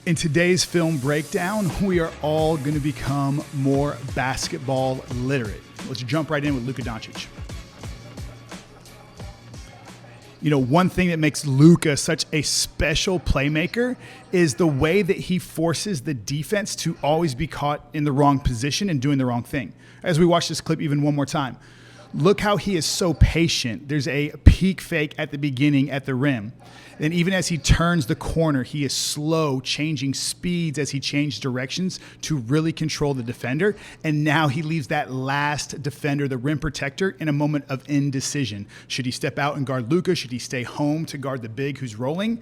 In today's film breakdown, we are all going to become more basketball literate. Let's jump right in with Luka Doncic. You know, one thing that makes Luka such a special playmaker is the way that he forces the defense to always be caught in the wrong position and doing the wrong thing. As we watch this clip even one more time, look how he is so patient. There's a peek fake at the beginning at the rim. And even as he turns the corner, he is slow, changing speeds as he changes directions to really control the defender. And now he leaves that last defender, the rim protector, in a moment of indecision. Should he step out and guard Luka? Should he stay home to guard the big who's rolling?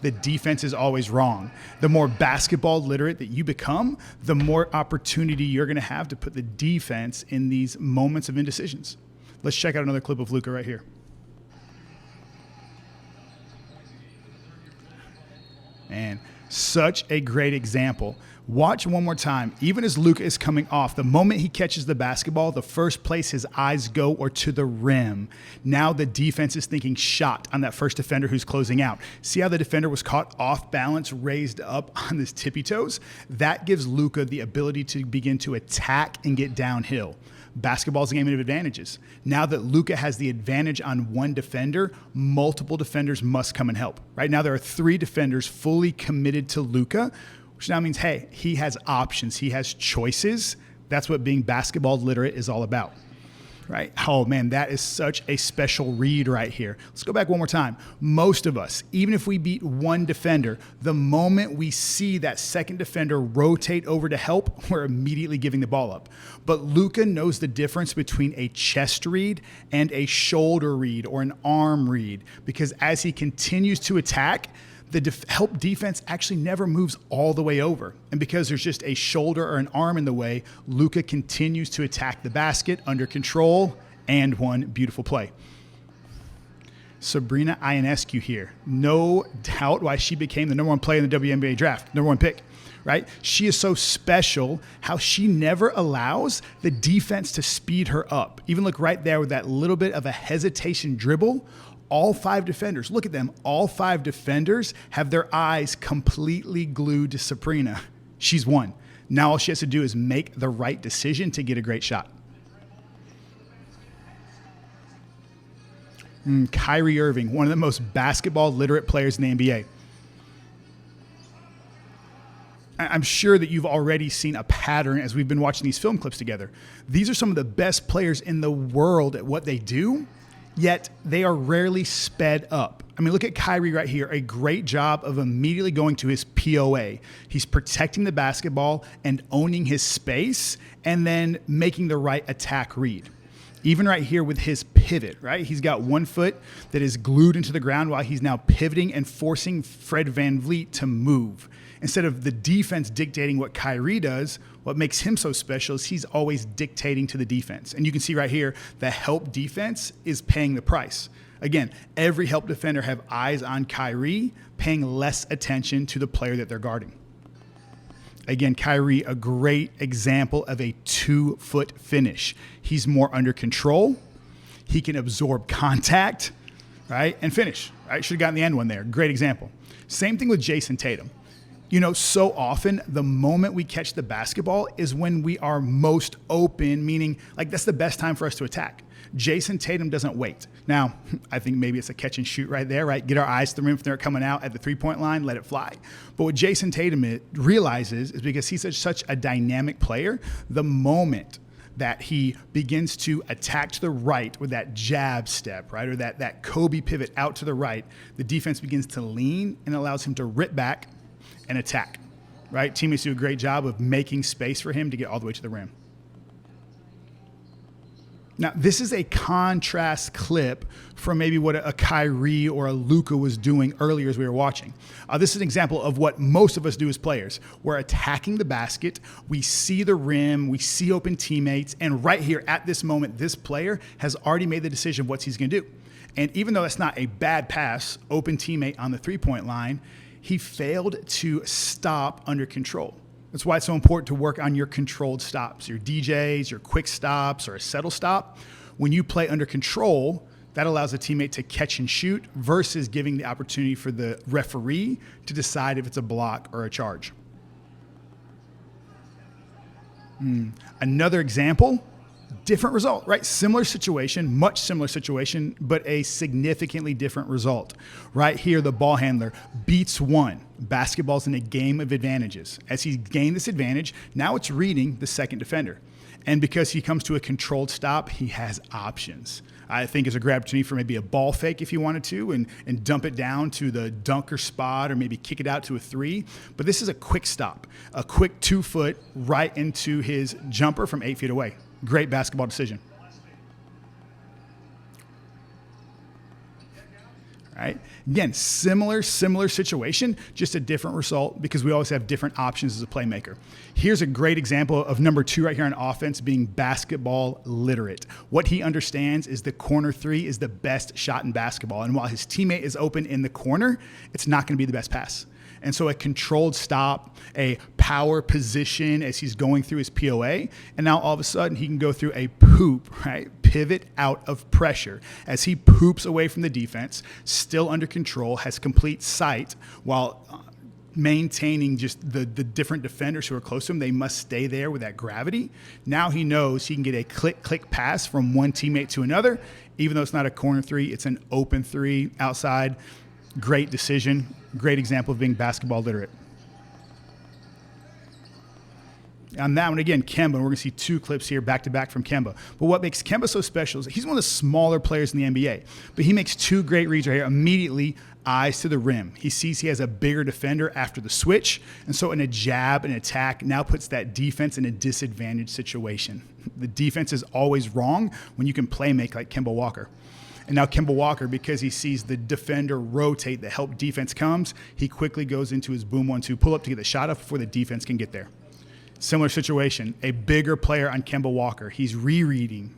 The defense is always wrong. The more basketball literate that you become, the more opportunity you're going to have to put the defense in these moments of indecisions. Let's check out another clip of Luka right here. And such a great example. Watch one more time. Even as Luka is coming off, the moment he catches the basketball, the first place his eyes go are to the rim. Now the defense is thinking shot on that first defender who's closing out. See how the defender was caught off balance, raised up on his tippy toes? That gives Luka the ability to begin to attack and get downhill. Basketball is a game of advantages. Now that Luka has the advantage on one defender, multiple defenders must come and help. Right now there are 3 defenders fully committed to Luka, which now means, hey, he has options. He has choices. That's what being basketball literate is all about. Right? Oh man, that is such a special read right here. Let's go back one more time. Most of us, even if we beat one defender, the moment we see that second defender rotate over to help, we're immediately giving the ball up. But Luka knows the difference between a chest read and a shoulder read or an arm read, because as he continues to attack, the help defense actually never moves all the way over. And because there's just a shoulder or an arm in the way, Luka continues to attack the basket under control and one beautiful play. Sabrina Ionescu here. No doubt why she became the number 1 player in the WNBA draft, number 1 pick, right? She is so special how she never allows the defense to speed her up. Even look right there with that little bit of a hesitation dribble. All 5 defenders, look at them. All 5 defenders have their eyes completely glued to Sabrina. She's won. Now all she has to do is make the right decision to get a great shot. Kyrie Irving, one of the most basketball literate players in the NBA. I'm sure that you've already seen a pattern as we've been watching these film clips together. These are some of the best players in the world at what they do, yet they are rarely sped up. I mean, look at Kyrie right here. A great job of immediately going to his POA. He's protecting the basketball and owning his space and then making the right attack read. Even right here with his pivot, right? He's got one foot that is glued into the ground while he's now pivoting and forcing Fred VanVleet to move. Instead of the defense dictating what Kyrie does, what makes him so special is he's always dictating to the defense. And you can see right here, the help defense is paying the price. Again, every help defender have eyes on Kyrie, paying less attention to the player that they're guarding. Again, Kyrie, a great example of a 2-foot finish. He's more under control. He can absorb contact, right? And finish, right? Should have gotten the end one there. Great example. Same thing with Jason Tatum. You know, so often the moment we catch the basketball is when we are most open, meaning like that's the best time for us to attack. Jason Tatum doesn't wait. Now, I think maybe it's a catch and shoot right there, right? Get our eyes to the rim if they're coming out at the 3-point line, let it fly. But what Jason Tatum realizes is because he's such a dynamic player, the moment that he begins to attack to the right with that jab step, right? Or that Kobe pivot out to the right, the defense begins to lean and allows him to rip back and attack, right? Teammates do a great job of making space for him to get all the way to the rim. Now, this is a contrast clip from maybe what a Kyrie or a Luka was doing earlier as we were watching. This is an example of what most of us do as players. We're attacking the basket, we see the rim, we see open teammates, and right here at this moment, this player has already made the decision of what he's going to do. And even though that's not a bad pass, open teammate on the 3-point line, he failed to stop under control. That's why it's so important to work on your controlled stops, your DJs, your quick stops, or a settle stop. When you play under control, That allows a teammate to catch and shoot versus giving the opportunity for the referee to decide if it's a block or a charge. Another example, different result, right? Similar situation, much similar situation, but a significantly different result. Right here, the ball handler beats one. Basketball's in a game of advantages. As he's gained this advantage, now it's reading the second defender. And because he comes to a controlled stop, he has options. I think it's a great opportunity for maybe a ball fake if you wanted to and dump it down to the dunker spot or maybe kick it out to a three. But this is a quick stop, a quick 2 foot right into his jumper from 8 feet away. Great basketball decision. Right? Again, similar situation, just a different result because we always have different options as a playmaker. Here's a great example of number 2 right here on offense being basketball literate. What he understands is the corner 3 is the best shot in basketball. And while his teammate is open in the corner, it's not going to be the best pass. And so a controlled stop, a power position as he's going through his POA, and now all of a sudden he can go through a poop, right? Pivot out of pressure as he poops away from the defense, still under control, has complete sight while maintaining just the different defenders who are close to him. They must stay there with that gravity. Now he knows he can get a click pass from one teammate to another, even though it's not a corner 3, it's an open 3 outside. Great decision. Great example of being basketball literate. On that one, again, Kemba, we're going to see 2 clips here back to back from Kemba. But what makes Kemba so special is he's one of the smaller players in the NBA. But he makes 2 great reads right here. Immediately, eyes to the rim. He sees he has a bigger defender after the switch. And so in a jab and attack, now puts that defense in a disadvantaged situation. The defense is always wrong when you can play make like Kemba Walker. And now Kemba Walker, because he sees the defender rotate, the help defense comes, he quickly goes into his boom 1-2 pull-up to get the shot up before the defense can get there. Similar situation, a bigger player on Kemba Walker. He's rereading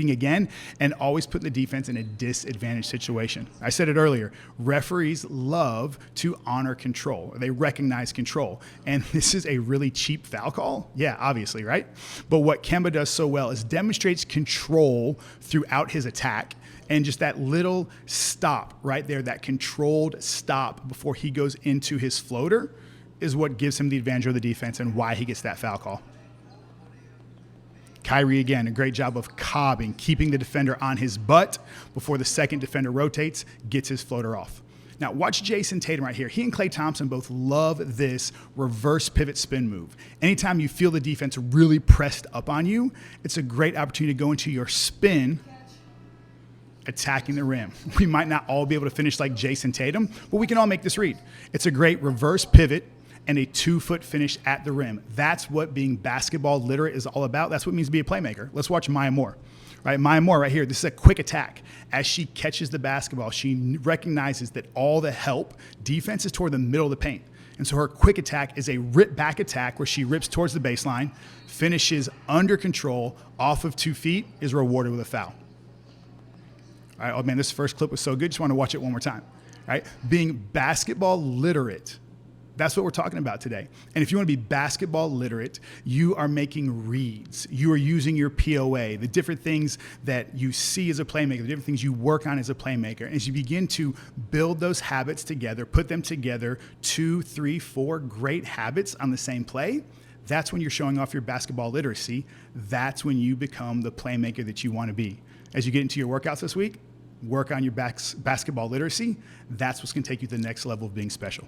again, and always putting the defense in a disadvantaged situation. I said it earlier, referees love to honor control. They recognize control. And this is a really cheap foul call. Yeah, obviously, right? But what Kemba does so well is demonstrates control throughout his attack. And just that little stop right there, that controlled stop before he goes into his floater, is what gives him the advantage of the defense and why he gets that foul call. Kyrie, again, a great job of cobbing, keeping the defender on his butt before the second defender rotates, gets his floater off. Now, watch Jason Tatum right here. He and Klay Thompson both love this reverse pivot spin move. Anytime you feel the defense really pressed up on you, it's a great opportunity to go into your spin, attacking the rim. We might not all be able to finish like Jason Tatum, but we can all make this read. It's a great reverse pivot and a 2-foot finish at the rim. That's what being basketball literate is all about. That's what it means to be a playmaker. Let's watch Maya Moore. Right, Maya Moore right here. This is a quick attack. As she catches the basketball, she recognizes that all the help defense is toward the middle of the paint. And so her quick attack is a rip back attack where she rips towards the baseline, finishes under control, off of 2 feet, is rewarded with a foul. All right, oh man, this first clip was so good. Just want to watch it one more time. All right, being basketball literate. That's what we're talking about today. And if you want to be basketball literate, you are making reads. You are using your POA, the different things that you see as a playmaker, the different things you work on as a playmaker. As you begin to build those habits together, put them together, 2, 3, 4 great habits on the same play, that's when you're showing off your basketball literacy. That's when you become the playmaker that you want to be. As you get into your workouts this week, work on your basketball literacy. That's what's going to take you to the next level of being special.